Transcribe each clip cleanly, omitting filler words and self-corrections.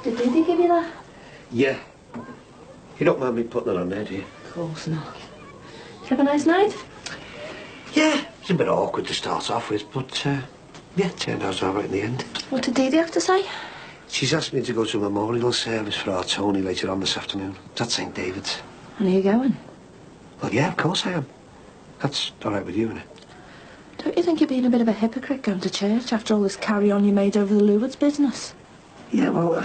Did Didi give you that? Yeah. You don't mind me putting it on there, do you? Of course not. Did you have a nice night? Yeah, it's a bit awkward to start off with, but, yeah, it turned out all right in the end. What did Didi have to say? She's asked me to go to a memorial service for our Tony later on this afternoon. It's at St. David's. And are you going? Well, yeah, of course I am. That's all right with you, innit? Don't you think you're being a bit of a hypocrite going to church after all this carry-on you made over the Lewis business? Yeah, well,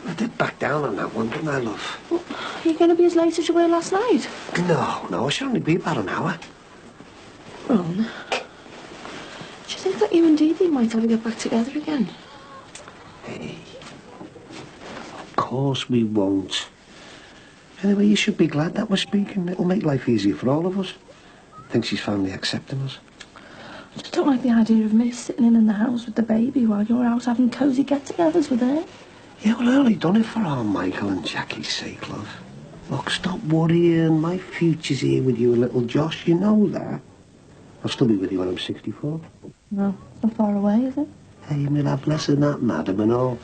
I did back down on that one, didn't I, love? Well, are you going to be as late as you were last night? No, I should only be about an hour. Ron, do you think that you and Didi might ever get back together again? Hey, of course we won't. Anyway, you should be glad that we're speaking. It'll make life easier for all of us. I think she's finally accepting us. I just don't like the idea of me sitting in the house with the baby while you're out having cosy get-togethers with her. Yeah, well, I only done it for our Michael and Jackie's sake, love. Look, stop worrying. My future's here with you and little Josh. You know that. I'll still be with you when I'm 64. No, it's not far away, is it? Hey, may that bless her, that madam and all.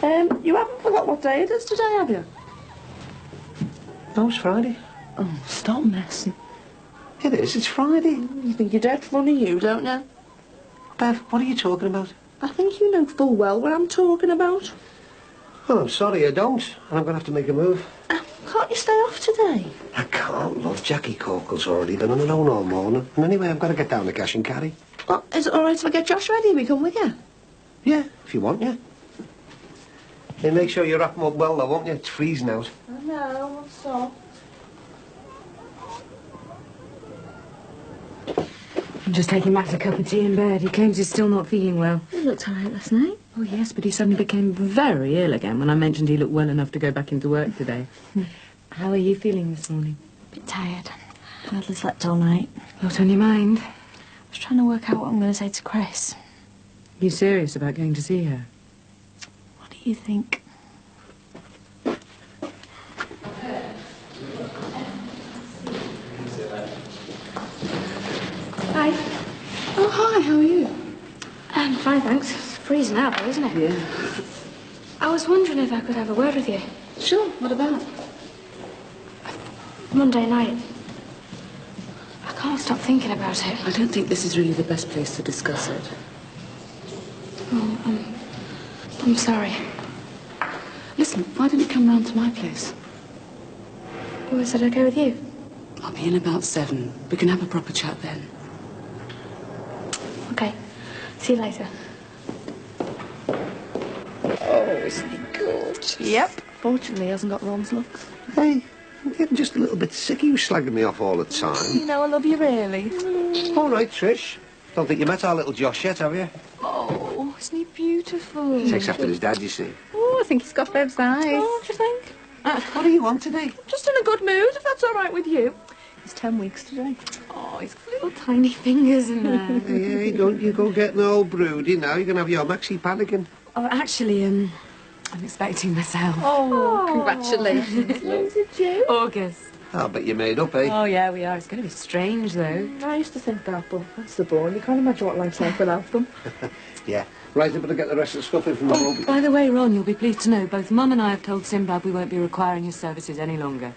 You haven't forgot what day it is today, have you? No, it's Friday. Oh, stop messing. It is, it's Friday. You think you're dead funny, you, don't you? Bev, what are you talking about? I think you know full well what I'm talking about. Oh, I'm sorry, I don't. And I'm going to have to make a move. Can't you stay off today? I can't, love. Jackie Corkle's already been on her own all morning. And anyway, I've got to get down to Cash and Carry. Well, is it all right if I get Josh ready and we come with you? Yeah, if you want, yeah. Hey, make sure you wrap him up well, though, won't you? It's freezing out. I know, what's up? I'm just taking Max a cup of tea in bed. He claims he's still not feeling well. You looked all right last night. Oh, yes, but he suddenly became very ill again when I mentioned he looked well enough to go back into work today. How are you feeling this morning? A bit tired. Hardly slept all night. What's on your mind? I was trying to work out what I'm going to say to Chris. You serious about going to see her? What do you think? Hi. Oh, hi, how are you? I'm fine, thanks. It's freezing out, though, isn't it? Yeah. I was wondering if I could have a word with you. Sure, what about? Monday night. I can't stop thinking about it. I don't think this is really the best place to discuss it. Oh, I'm sorry. Listen, why don't you come round to my place? Oh, is that okay with you? I'll be in about 7. We can have a proper chat then. Okay. See you later. Oh, isn't he good? Yep. Fortunately, he hasn't got Ron's looks. Hey, I'm getting just a little bit sick of you slagging me off all the time. You know I love you, really. All right, Trish. Don't think you met our little Josh yet, have you? Oh, isn't he beautiful? He takes after his dad, you see. Oh, I think he's got Bev's eyes. Oh, do you think? What do you want today? Just in a good mood, if that's all right with you. He's 10 weeks today. Oh, he's got little tiny fingers in there. Hey, don't you go getting all broody now. You're going to have your Maxie panicking. Oh, actually, I'm expecting myself. Oh, congratulations. When's it due? August. I'll bet you made up, eh? Oh, yeah, we are. It's going to be strange, though. I used to think that, but that's the boring. You can't imagine what life's like without them. Yeah. Right, I better get the rest of the stuff in from the road. By the way, Ron, you'll be pleased to know both Mum and I have told Simbad we won't be requiring his services any longer.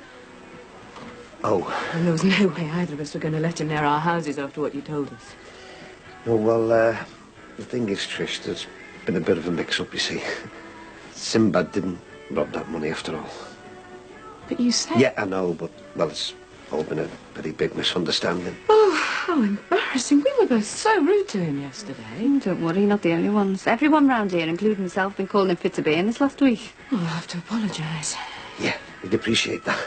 Oh. And there was no way either of us were going to let him near our houses after what you told us. Oh, well, the thing is, Trish, there's been a bit of a mix-up, you see. Simbad didn't rob that money after all. But you said... Yeah, I know, but, well, it's all been a very big misunderstanding. Oh, how embarrassing. We were both so rude to him yesterday. Don't worry, not the only ones. Everyone round here, including myself, been calling him fit to be in this last week. Oh, I'll have to apologise. Yeah, we'd appreciate that.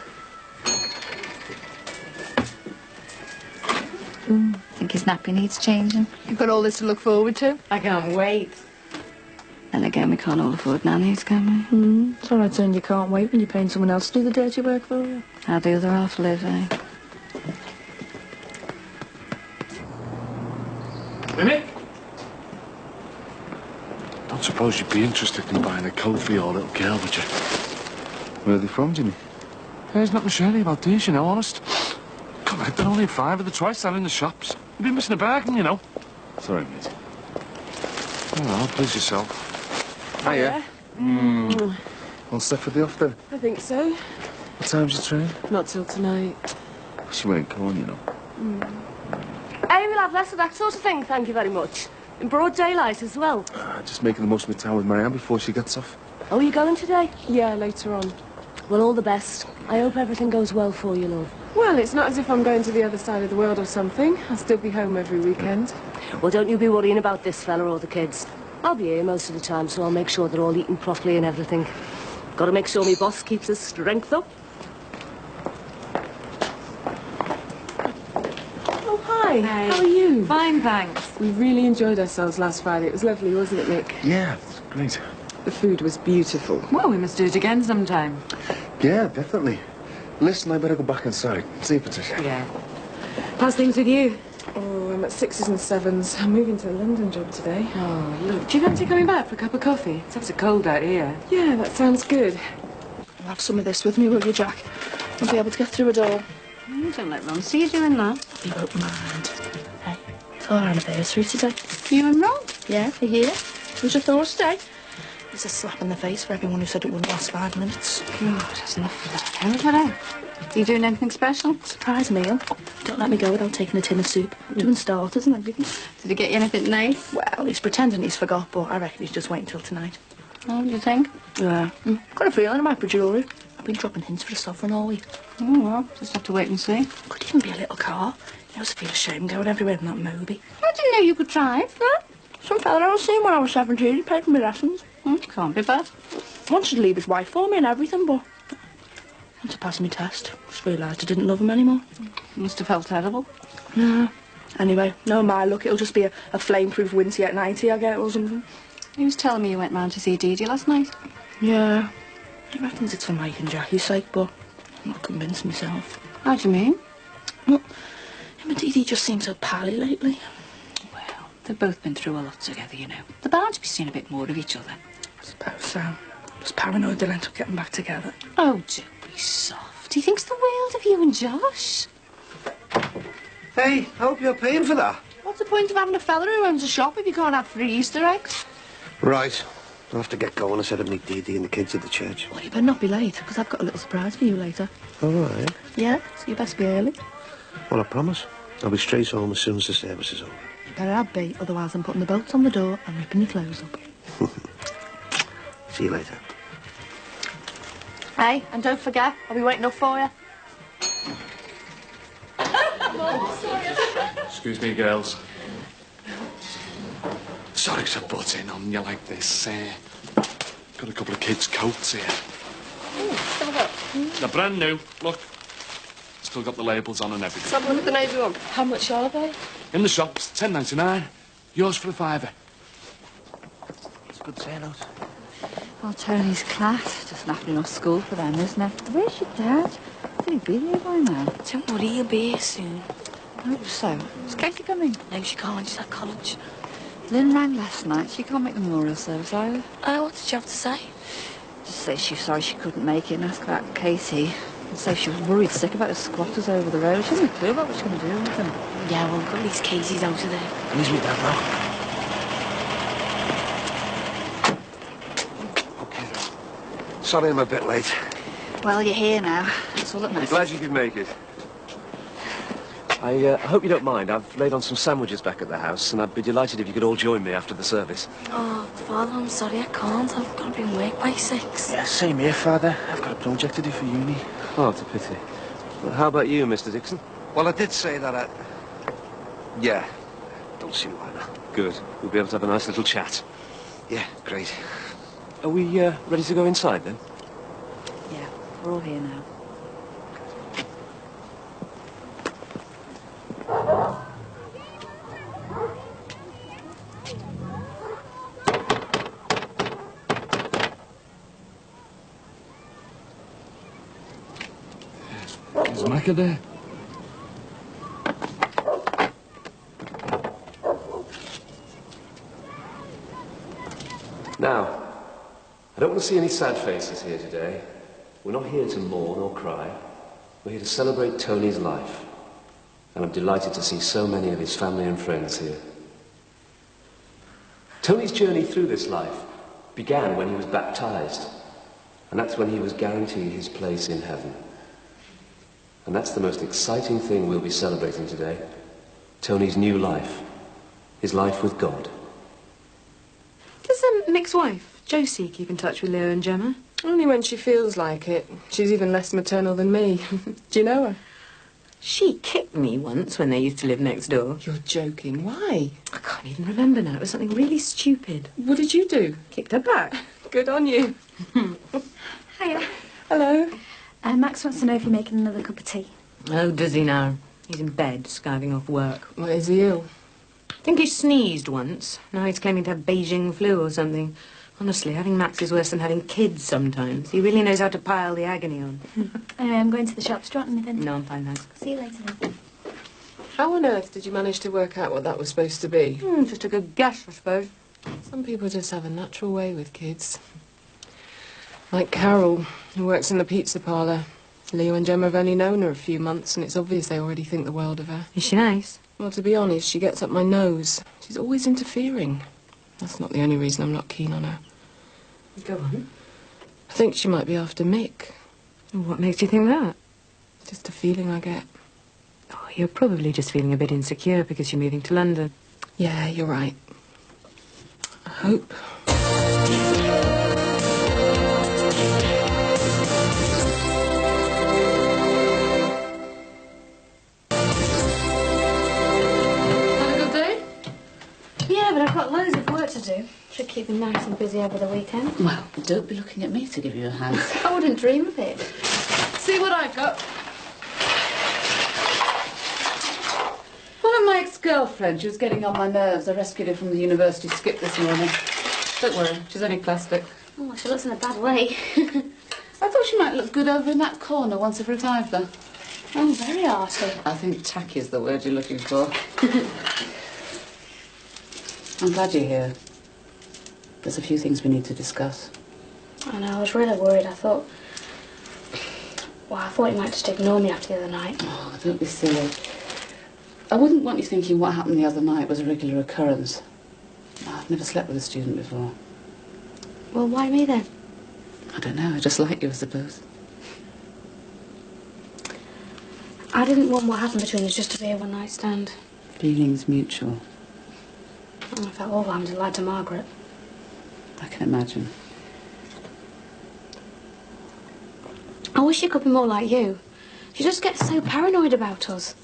Think his nappy needs changing. You've got all this to look forward to. I can't wait. Then again, we can't all afford nannies, can we? It's all right saying you can't wait when you're paying someone else to do the dirty work for you. How the other half live, eh? Minnie? Don't suppose you'd be interested in buying a coat for your little girl, would you? Where are they from, Jimmy? There's nothing shirty about these, you know, honest. Come on, they're only a fiver. They're twice selling in the shops. You've been missing a bargain, you know. Sorry, mate. Oh, well, please yourself. Hiya. All set for the off then? I think so. What time's your train? Not till tonight. She ain't going, you know. Hey, we'll have less of that sort of thing, thank you very much. In broad daylight as well. Just making the most of my time with Marianne before she gets off. Oh, you going today? Yeah, later on. Well, all the best. I hope everything goes well for you, love. Well, it's not as if I'm going to the other side of the world or something. I'll still be home every weekend. Well, don't you be worrying about this fella or the kids. I'll be here most of the time, so I'll make sure they're all eating properly and everything. Got to make sure my boss keeps his strength up. Oh, hi. How are you? Fine, thanks. We really enjoyed ourselves last Friday. It was lovely, wasn't it, Nick? Yeah, it's great. The food was beautiful. Well, we must do it again sometime. Yeah, definitely. Listen, I better go back inside. See you, Patricia. Yeah. How's things with you? Oh, I'm at 6s and 7s. I'm moving to the London job today. Oh, look, do you fancy coming back for a cup of coffee? It's so cold out here. Yeah, that sounds good. I'll have some of this with me, will you, Jack? I'll be able to get through it all. Don't let Ron see you doing that. You won't mind. Hey, it's our anniversary today. You and Ron? Yeah, a year. Who'd have thought today? It's a slap in the face for everyone who said it wouldn't last 5 minutes. God, that's enough of that. How was that? Are you doing anything special? Surprise meal. Don't let me go without taking a tin of soup. Doing starters and everything. Did he get you anything nice? Well, he's pretending he's forgot, but I reckon he's just waiting till tonight. Oh, do you think? Yeah. Got a feeling it might be jewellery. I've been dropping hints for a sovereign all week. Oh, well, just have to wait and see. Could even be a little car. I always feel ashamed going everywhere in that Moby. I didn't know you could drive. Yeah. Some fella I was seeing when I was 17, he paid for my lessons. Can't be bad. Wanted to leave his wife for me and everything, but once I passed my test, just realised I didn't love him anymore. Must have felt terrible. No. Anyway, no my luck, it'll just be a flameproof Wincy at 90 I get or something. He was telling me you went round to see Dee Dee last night. Yeah. He reckons it's for Mike and Jackie's sake, but I'm not convinced myself. How do you mean? Well, him and Dee Dee just seem so pally lately. Well, they've both been through a lot together, you know. They're bound to be seeing a bit more of each other. I suppose so. Just paranoid they'll end up getting back together. Oh, don't be soft. He thinks the world of you and Josh. Hey, I hope you're paying for that. What's the point of having a fella who owns a shop if you can't have free Easter eggs? Right. I'll have to get going. I said I'd meet Dee Dee and the kids at the church. Well, you better not be late, because I've got a little surprise for you later. All right. Yeah, so you best be early. Well, I promise. I'll be straight home as soon as the service is over. You better have be, otherwise I'm putting the bolts on the door and ripping your clothes up. See you later. Hey, and don't forget, I'll be waiting up for you. Excuse me, girls. Sorry to butt in on you like this. Got a couple of kids' coats here. They're brand new. Look. Still got the labels on and everything. Let's have a look at the navy one. How much are they? In the shops, $10.99. Yours for a £5. It's a good turnout. Well, Tony's class. Just napping off school for them, isn't it? Where's your dad? Should he be here by now? Don't worry, he'll be here soon. I hope so. Is Katie coming? No, she can't, she's at college. Lynn rang last night. She can't make the memorial service either. Oh, what did you have to say? Just say she was sorry she couldn't make it and ask about Katie. And say she was worried sick about the squatters over the road. She hasn't a clue about what she's going to do with them. Yeah, well, at least Casey's out of there. Who's me dad now? Okay. Sorry I'm a bit late. Well, you're here now. That's all that matters. Glad you could make it. I hope you don't mind. I've laid on some sandwiches back at the house, and I'd be delighted if you could all join me after the service. Oh, Father, I'm sorry, I can't. I've got to be in work by 6. Yeah, same here, Father. I've got a project to do for uni. Oh, it's a pity. Well, how about you, Mr. Dixon? Well, I did say that Yeah. Don't see why not. Good. We'll be able to have a nice little chat. Yeah, great. Are we ready to go inside, then? Yeah, we're all here now. Is Macca there? Now, I don't want to see any sad faces here today. We're not here to mourn or cry. We're here to celebrate Tony's life. And I'm delighted to see so many of his family and friends here. Tony's journey through this life began when he was baptized. And that's when he was guaranteed his place in heaven. And that's the most exciting thing we'll be celebrating today. Tony's new life. His life with God. Does Mick's wife, Josie, keep in touch with Leo and Gemma? Only when she feels like it. She's even less maternal than me. Do you know her? She kicked me once when they used to live next door. You're joking. Why? I can't even remember now. It was something really stupid. What did you do? Kicked her back. Good on you. Hiya. Hello. Max wants to know if you're making another cup of tea. Oh, does he now? He's in bed, skiving off work. What, is he ill? I think he sneezed once. Now he's claiming to have Beijing flu or something. Honestly, having Max is worse than having kids sometimes. He really knows how to pile the agony on. Anyway, I'm going to the shops. Do you want anything? No, I'm fine, thanks. See you later then. How on earth did you manage to work out what that was supposed to be? Just a good guess, I suppose. Some people just have a natural way with kids. Like Carol, who works in the pizza parlour. Leo and Gemma have only known her a few months, and it's obvious they already think the world of her. Is she nice? Well, to be honest, she gets up my nose. She's always interfering. That's not the only reason I'm not keen on her. Go on. I think she might be after Mick. What makes you think that? Just a feeling I get. Oh, you're probably just feeling a bit insecure because you're moving to London. Yeah, you're right. I hope. Had a good day? Yeah, but I've got loads of work to do. Should keep me nice and busy over the weekend. Well, don't be looking at me to give you a hand. I wouldn't dream of it. See what I've got. One of my ex-girlfriends, she was getting on my nerves. I rescued her from the university skip this morning. Don't worry, she's only plastic. Oh, she looks in a bad way. I thought she might look good over in that corner once I've retired her. Oh, very arty. I think tacky is the word you're looking for. I'm glad you're here. There's a few things we need to discuss. I know, I was really worried. I thought you might just ignore me after the other night. Oh, don't be silly. I wouldn't want you thinking what happened the other night was a regular occurrence. I've never slept with a student before. Well, why me then? I don't know, I just like you, I suppose. I didn't want what happened between us just to be a one-night stand. Feelings mutual. Oh, I felt awful having to lie to Margaret. I can imagine. I wish she could be more like you. She just gets so paranoid about us.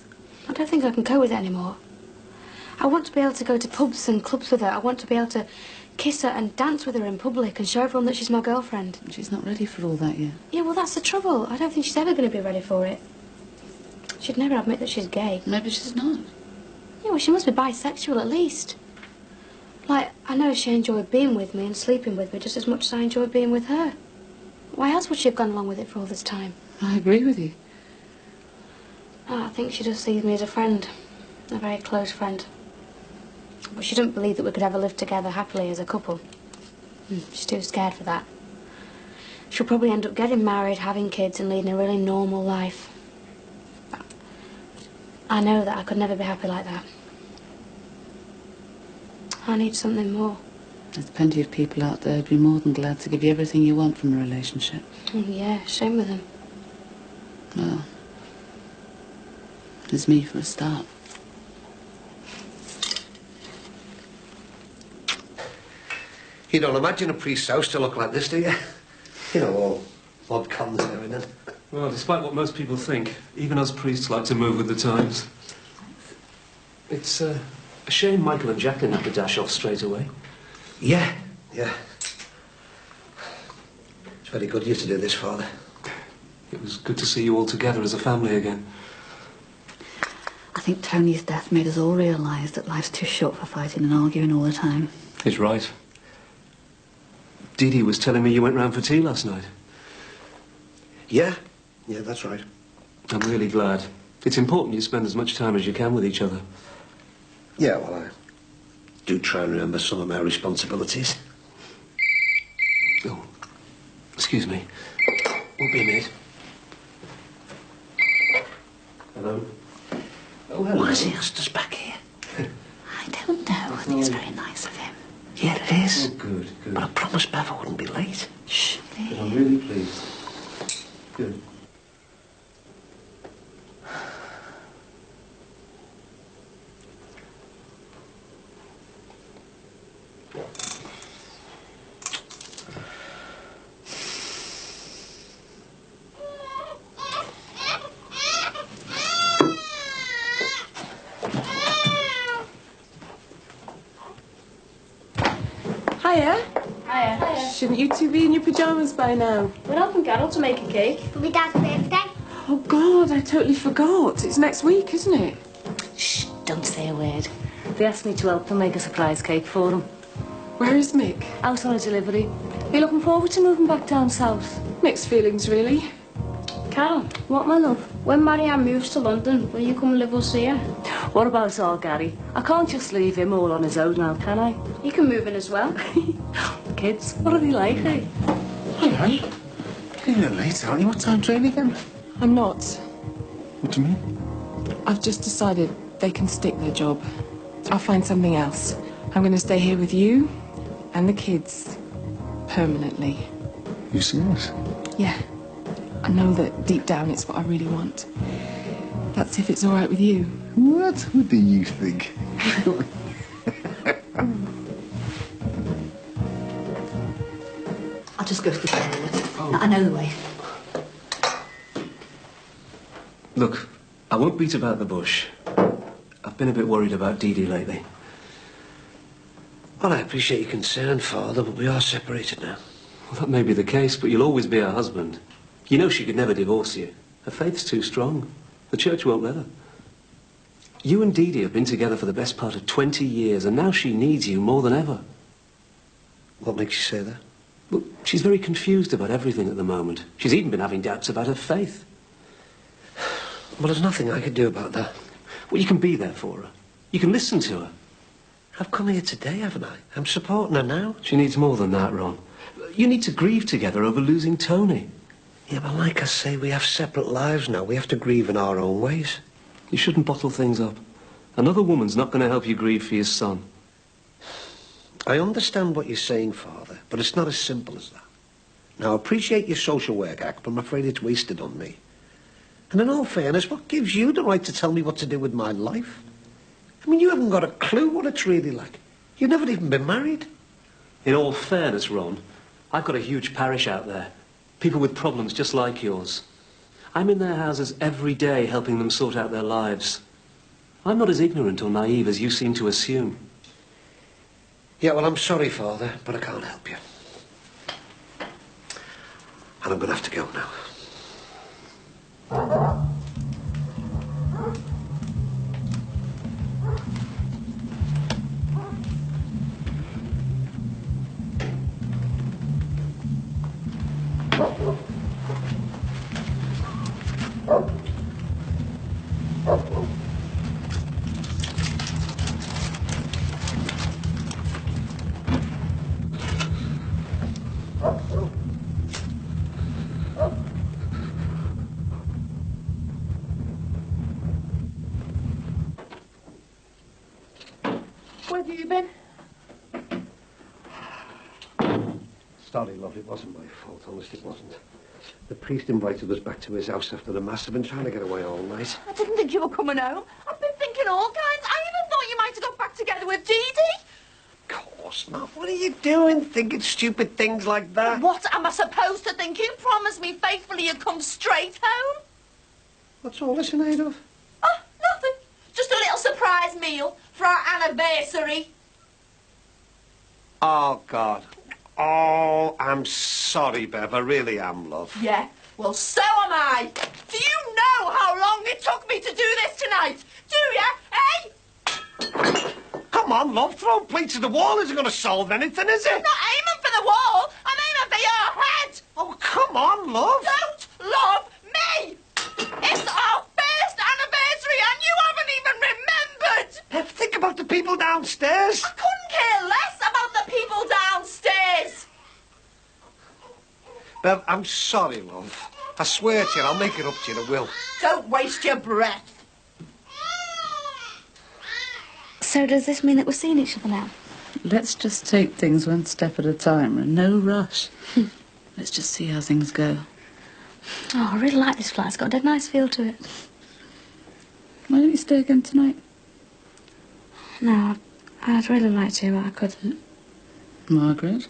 I don't think I can cope with it anymore. I want to be able to go to pubs and clubs with her. I want to be able to kiss her and dance with her in public and show everyone that she's my girlfriend. She's not ready for all that yet. Yeah, well, that's the trouble. I don't think she's ever going to be ready for it. She'd never admit that she's gay. Maybe she's not. Yeah, well, she must be bisexual at least. Like, I know she enjoyed being with me and sleeping with me just as much as I enjoyed being with her. Why else would she have gone along with it for all this time? I agree with you. Oh, I think she just sees me as a friend. A very close friend. But she doesn't believe that we could ever live together happily as a couple. She's too scared for that. She'll probably end up getting married, having kids and leading a really normal life. But I know that I could never be happy like that. I need something more. There's plenty of people out there who'd be more than glad to give you everything you want from a relationship. Oh, yeah, shame with them. Well, there's me for a start. You don't imagine a priest's house to look like this, do you? You know, all odd cons and everything. Well, despite what most people think, even us priests like to move with the times. It's a shame Michael and Jacqueline had to dash off straight away. Yeah. It's very good of you to do this, Father. It was good to see you all together as a family again. I think Tony's death made us all realise that life's too short for fighting and arguing all the time. He's right. Dee Dee was telling me you went round for tea last night. Yeah, that's right. I'm really glad. It's important you spend as much time as you can with each other. Yeah, well, I do try and remember some of my responsibilities. Oh, excuse me. Won't be a minute. Hello? Oh, hello. Why has he asked us back here? I don't know. I think it's very nice of him. Yeah, it is. Oh, good, good. But I promised Bev I wouldn't be late. Shh. But I'm really pleased. Good. Hiya. Hiya. Shouldn't you two be in your pyjamas by now? We're helping Carol to make a cake. It'll be Dad's birthday. Oh, God, I totally forgot. It's next week, isn't it? Shh, don't say a word. They asked me to help them make a surprise cake for them. Where is Mick? Out on a delivery. Are you looking forward to moving back down south? Mixed feelings, really. Carol, What, my love? when Marianne moves to London, will you come and live with us here? What about our Gary? I can't just leave him all on his own now, can I? You can move in as well. The kids, what are they like, eh? All right. You're a little late, aren't you? What time train again? I'm not. What do you mean? I've just decided they can stick their job. I'll find something else. I'm going to stay here with you and the kids permanently. You serious? Yeah. I know that deep down it's what I really want. That's if it's all right with you. What do you think? I'll just go to the toilet. I know the way. Look, I won't beat about the bush. I've been a bit worried about Dee Dee lately. Well, I appreciate your concern, Father, but we are separated now. Well, that may be the case, but you'll always be her husband. You know she could never divorce you. Her faith's too strong. The church won't let her. You and Dee Dee have been together for the best part of 20 years, and now she needs you more than ever. What makes you say that? Well, she's very confused about everything at the moment. She's even been having doubts about her faith. Well, there's nothing I could do about that. Well, you can be there for her. You can listen to her. I've come here today, haven't I? I'm supporting her now. She needs more than that, Ron. You need to grieve together over losing Tony. Yeah, but like I say, we have separate lives now. We have to grieve in our own ways. You shouldn't bottle things up. Another woman's not going to help you grieve for your son. I understand what you're saying, Father, but it's not as simple as that. Now, I appreciate your social work act, but I'm afraid it's wasted on me. And in all fairness, what gives you the right to tell me what to do with my life? I mean, you haven't got a clue what it's really like. You've never even been married. In all fairness, Ron, I've got a huge parish out there. People with problems just like yours. I'm in their houses every day helping them sort out their lives. I'm not as ignorant or naive as you seem to assume. Yeah, well, I'm sorry, Father, but I can't help you. And I'm going to have to go now. Where have you been? Sorry, love, it wasn't my fault, honest, it wasn't. The priest invited us back to his house after the mass. I've been trying to get away all night. I didn't think you were coming home. I've been thinking all kinds. I even thought you might have got back together with Dee Dee. Of course not. What are you doing, thinking stupid things like that? What am I supposed to think? You promised me faithfully you'd come straight home. What's all this in aid of? Oh, nothing. Just a little surprise meal for our anniversary. Oh, God. Oh, I'm sorry, Bev. I really am, love. Yeah, well, so am I. Do you know how long it took me to do this tonight? Do ya, eh? Come on, love. Throwing plates at the wall isn't going to solve anything, is it? I'm not aiming for the wall. I'm aiming for your head. Oh, come on, love. Don't love me. It's our first anniversary and you haven't even remembered. Bev, think about the people downstairs. I couldn't care less about the people downstairs. Bev, I'm sorry, love. I swear to you, I'll make it up to you, I will. Don't waste your breath. So does this mean that we're seeing each other now? Let's just take things one step at a time and no rush. Let's just see how things go. Oh, I really like this flat. It's got a dead nice feel to it. Why don't you stay again tonight? No, I'd really like to, but I couldn't. Margaret?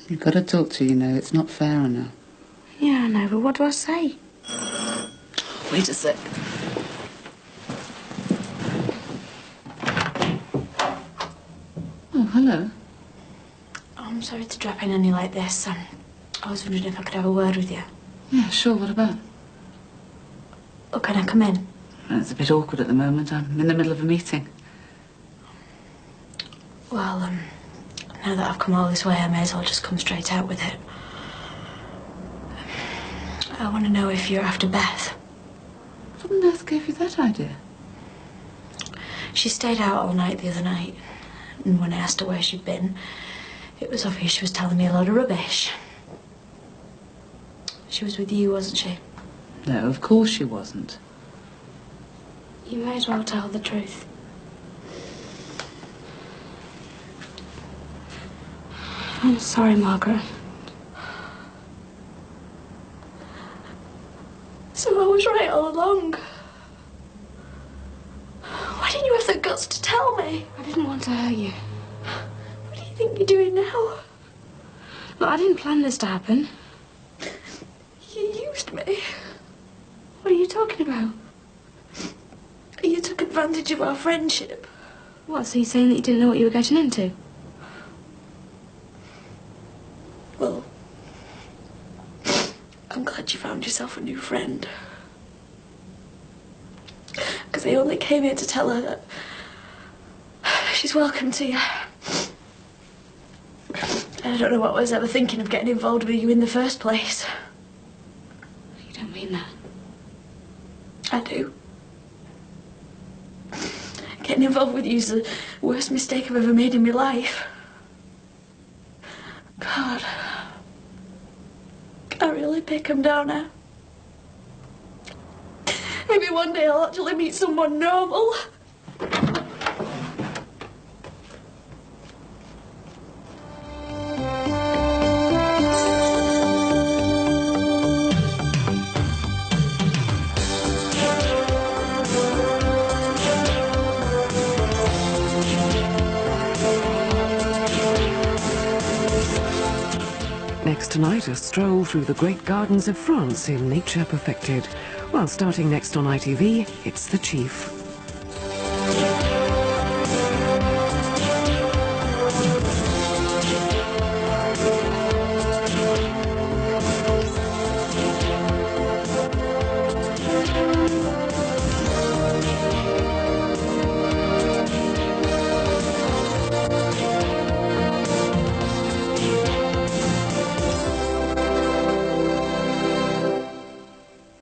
You've got to talk to you know. It's not fair enough. Yeah, I know, but what do I say? Wait a sec. Oh, hello. I'm sorry to drop in on you like this. I was wondering if I could have a word with you. Yeah, sure. What about? Oh, can I come in? It's a bit awkward at the moment. I'm in the middle of a meeting. Well, now that I've come all this way, I may as well just come straight out with it. I want to know if you're after Beth. What on earth gave you that idea? She stayed out all night the other night, and when I asked her where she'd been, it was obvious she was telling me a load of rubbish. She was with you, wasn't she? No, of course she wasn't. You may as well tell the truth. I'm sorry, Margaret. So I was right all along. Why didn't you have the guts to tell me? I didn't want to hurt you. What do you think you're doing now? Look, I didn't plan this to happen. You used me. What are you talking about? You took advantage of our friendship. What, so you're saying that you didn't know what you were getting into? Well, I'm glad you found yourself a new friend. Because I only came here to tell her that she's welcome to you. And I don't know what I was ever thinking of getting involved with you in the first place. You don't mean that. I do. Getting involved with you is the worst mistake I've ever made in my life. God. I really pick him down now. Maybe one day I'll actually meet someone normal. Next tonight, a stroll through the great gardens of France in Nature Perfected. While starting next on ITV, it's The Chief.